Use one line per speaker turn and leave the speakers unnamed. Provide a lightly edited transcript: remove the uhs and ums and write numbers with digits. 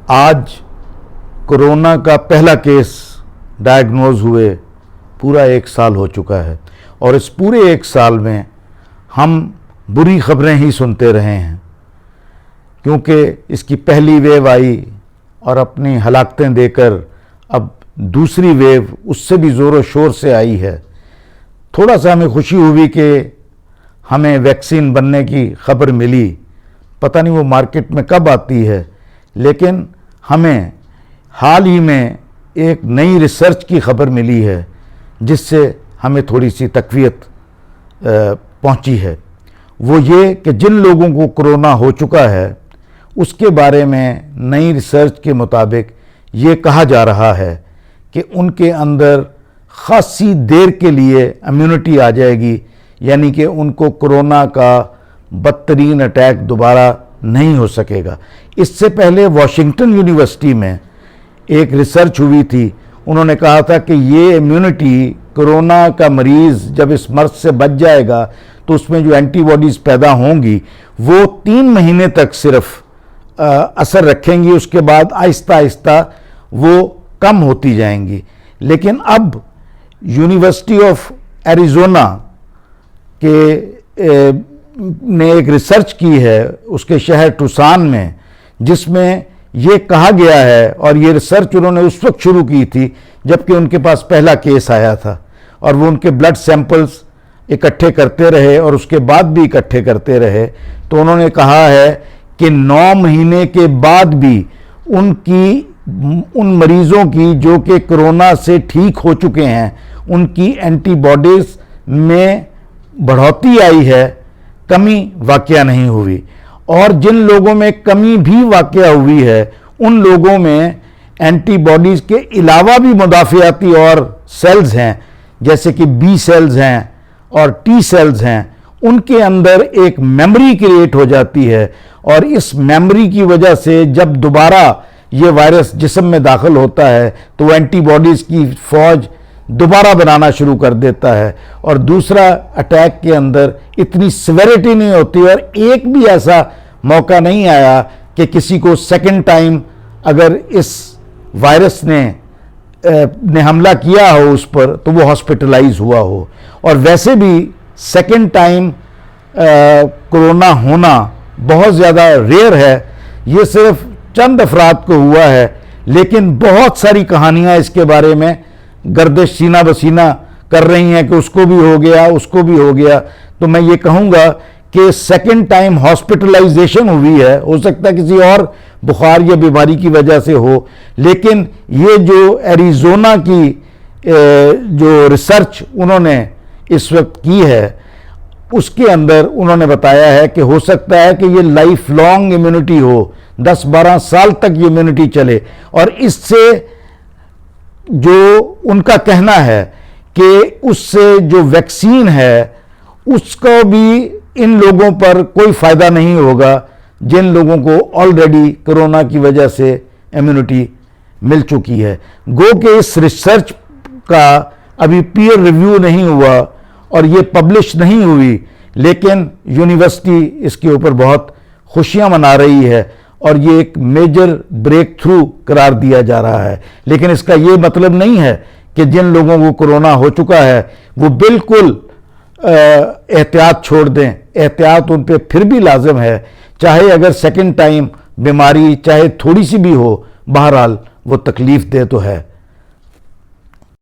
آج کورونا کا پہلا کیس ڈائیگنوز ہوئے پورا 1 سال ہو چکا ہے، اور اس پورے 1 سال میں ہم بری خبریں ہی سنتے رہے ہیں، کیونکہ اس کی پہلی ویو آئی اور اپنی ہلاکتیں دے کر اب دوسری ویو اس سے بھی زور و شور سے آئی ہے۔ تھوڑا سا ہمیں خوشی ہوئی کہ ہمیں ویکسین بننے کی خبر ملی، پتہ نہیں وہ مارکیٹ میں کب آتی ہے، لیکن ہمیں حال ہی میں ایک نئی ریسرچ کی خبر ملی ہے جس سے ہمیں تھوڑی سی تقویت پہنچی ہے۔ وہ یہ کہ جن لوگوں کو کرونا ہو چکا ہے اس کے بارے میں نئی ریسرچ کے مطابق یہ کہا جا رہا ہے کہ ان کے اندر خاصی دیر کے لیے امیونٹی آ جائے گی، یعنی کہ ان کو کرونا کا بدترین اٹیک دوبارہ نہیں ہو سکے گا۔ اس سے پہلے واشنگٹن یونیورسٹی میں ایک ریسرچ ہوئی تھی، انہوں نے کہا تھا کہ یہ امیونٹی کرونا کا مریض جب اس مرض سے بچ جائے گا تو اس میں جو اینٹی باڈیز پیدا ہوں گی وہ 3 مہینے تک صرف اثر رکھیں گی، اس کے بعد آہستہ آہستہ وہ کم ہوتی جائیں گی۔ لیکن اب یونیورسٹی آف ایریزونا نے ایک ریسرچ کی ہے اس کے شہر ٹوسان میں، جس میں یہ کہا گیا ہے، اور یہ ریسرچ انہوں نے اس وقت شروع کی تھی جبکہ ان کے پاس پہلا کیس آیا تھا، اور وہ ان کے بلڈ سیمپلز اکٹھے کرتے رہے اور اس کے بعد بھی اکٹھے کرتے رہے، تو انہوں نے کہا ہے کہ 9 مہینے کے بعد بھی ان مریضوں کی جو کہ کرونا سے ٹھیک ہو چکے ہیں ان کی اینٹی باڈیز میں بڑھوتی آئی ہے، کمی واقعہ نہیں ہوئی، اور جن لوگوں میں کمی بھی واقعہ ہوئی ہے ان لوگوں میں اینٹی باڈیز کے علاوہ بھی مدافعتی اور سیلز ہیں، جیسے کہ بی سیلز ہیں اور ٹی سیلز ہیں، ان کے اندر ایک میموری کریٹ ہو جاتی ہے، اور اس میموری کی وجہ سے جب دوبارہ یہ وائرس جسم میں داخل ہوتا ہے تو اینٹی باڈیز کی فوج دوبارہ بنانا شروع کر دیتا ہے، اور دوسرا اٹیک کے اندر اتنی سیویرٹی نہیں ہوتی، اور ایک بھی ایسا موقع نہیں آیا کہ کسی کو سیکنڈ ٹائم اگر اس وائرس نے حملہ کیا ہو اس پر تو وہ ہاسپٹلائز ہوا ہو۔ اور ویسے بھی سیکنڈ ٹائم کرونا ہونا بہت زیادہ ریئر ہے، یہ صرف چند افراد کو ہوا ہے، لیکن بہت ساری کہانیاں اس کے بارے میں گردش سینہ بسینہ کر رہی ہیں کہ اس کو بھی ہو گیا، اس کو بھی ہو گیا۔ تو میں یہ کہوں گا کہ سیکنڈ ٹائم ہاسپٹلائزیشن ہوئی ہے، ہو سکتا ہے کسی اور بخار یا بیماری کی وجہ سے ہو، لیکن یہ جو ایریزونا کی جو ریسرچ انہوں نے اس وقت کی ہے اس کے اندر انہوں نے بتایا ہے کہ ہو سکتا ہے کہ یہ لائف لانگ امیونٹی ہو، 10-12 سال تک یہ امیونٹی چلے، اور اس سے جو ان کا کہنا ہے کہ اس سے جو ویکسین ہے اس کو بھی ان لوگوں پر کوئی فائدہ نہیں ہوگا جن لوگوں کو آلریڈی کرونا کی وجہ سے امیونٹی مل چکی ہے۔ گو کہ اس ریسرچ کا ابھی پیئر ریویو نہیں ہوا اور یہ پبلش نہیں ہوئی، لیکن یونیورسٹی اس کے اوپر بہت خوشیاں منا رہی ہے اور یہ ایک میجر بریک تھرو قرار دیا جا رہا ہے۔ لیکن اس کا یہ مطلب نہیں ہے کہ جن لوگوں کو کرونا ہو چکا ہے وہ بالکل احتیاط چھوڑ دیں، احتیاط ان پہ پھر بھی لازم ہے، چاہے اگر سیکنڈ ٹائم بیماری چاہے تھوڑی سی بھی ہو، بہرحال وہ تکلیف دہ تو ہے۔